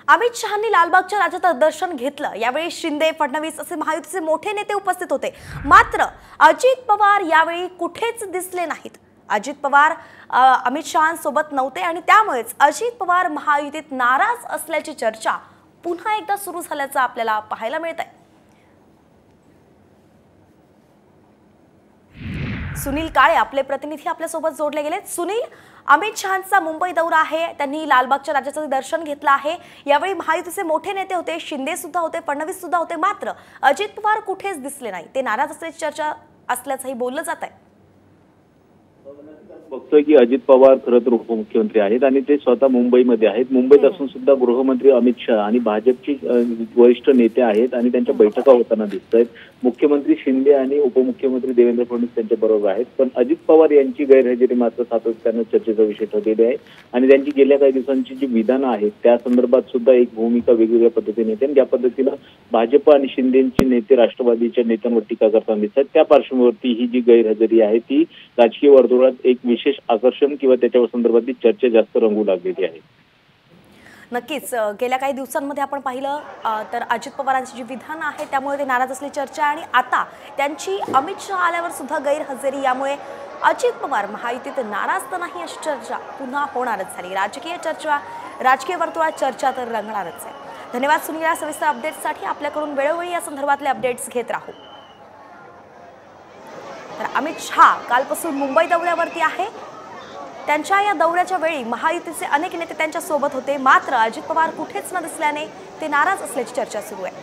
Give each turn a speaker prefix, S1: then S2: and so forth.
S1: अमित शहांनी लालबागच्या राजाचं दर्शन घेतलं। यावेळी शिंदे, फडणवीस असे महायुतीचे मोठे नेते उपस्थित होते। मात्र अजित पवार यावेळी कुठेच दिसले नाहीत। अजित पवार अमित शहांसोबत नव्हते आणि त्यामुळेच अजित पवार महायुतीत नाराज असल्याची चर्चा पुन्हा एकदा सुरू झाल्याचं आपल्याला पाहायला मिळतंय। सुनील काळे आपले प्रतिनिधी आपल्या सोबत जोडले गेले। सुनील, अमित शहांचा मुंबई दौरा आहे, त्यांनी लालबागच्या राजाचं दर्शन घेतलं आहे। यावेळी महायुतीचे मोठे नेते होते, शिंदे सुद्धा होते, फडणवीस सुद्धा होते। मात्र अजित पवार कुठेच दिसले नाही, ते नाराज असल्याची चर्चा असल्याचंही बोललं जात आहे।
S2: बघतोय की अजित पवार खरं तर उपमुख्यमंत्री आहेत आणि ते स्वतः मुंबईमध्ये आहेत। मुंबईत असून सुद्धा गृहमंत्री अमित शहा आणि भाजपचे वरिष्ठ नेते आहेत आणि त्यांच्या बैठका होताना दिसत आहेत। मुख्यमंत्री शिंदे आणि उपमुख्यमंत्री देवेंद्र फडणवीस त्यांच्या बरोबर आहेत, पण अजित पवार यांची गैरहजेरी मात्र सातत्यानं चर्चेचा विषय ठरलेली आहे आणि त्यांची गेल्या काही दिवसांची जी विधानं आहेत त्या संदर्भात सुद्धा एक भूमिका वेगवेगळ्या पद्धतीने येते। ज्या पद्धतीनं भाजप आणि शिंदेचे नेते राष्ट्रवादीच्या नेत्यांवर टीका करताना दिसतात, त्या पार्श्वभूमीवरती ही जी गैरहजेरी आहे ती राजकीय वर्तुळात एक विशेष आकर्षण किंवा त्याच्या संदर्भातली चर्चा जास्त रंगू लागलेली आहे।
S1: नक्कीच गेल्या काही दिवसांमध्ये आपण पाहिलं तर अजित पवारांची जी विधानं आहे त्यामुळे ते नाराज असल्याची चर्चा आणि आता त्यांची अमित शहा आल्यावर सुद्धा गैरहजेरी, यामुळे अजित पवार महायुतीत नाराज तर नाही अशी चर्चा पुन्हा होणारच झाली। राजकीय वर्तुळात चर्चा तर रंगणारच आहे। धन्यवाद सुनील, या सविस्तर अपडेट्ससाठी। आपल्याकडून वेळोवेळी या संदर्भातले अपडेट्स घेत राहू। तर अमित शहा कालपासून मुंबई दौऱ्यावरती आहे। त्यांच्या या दौऱ्याच्या वेळी महायुतीचे अनेक नेते त्यांच्या सोबत होते, मात्र अजित पवार कुठेच न दिसल्याने ते नाराज असल्याची चर्चा सुरू आहे।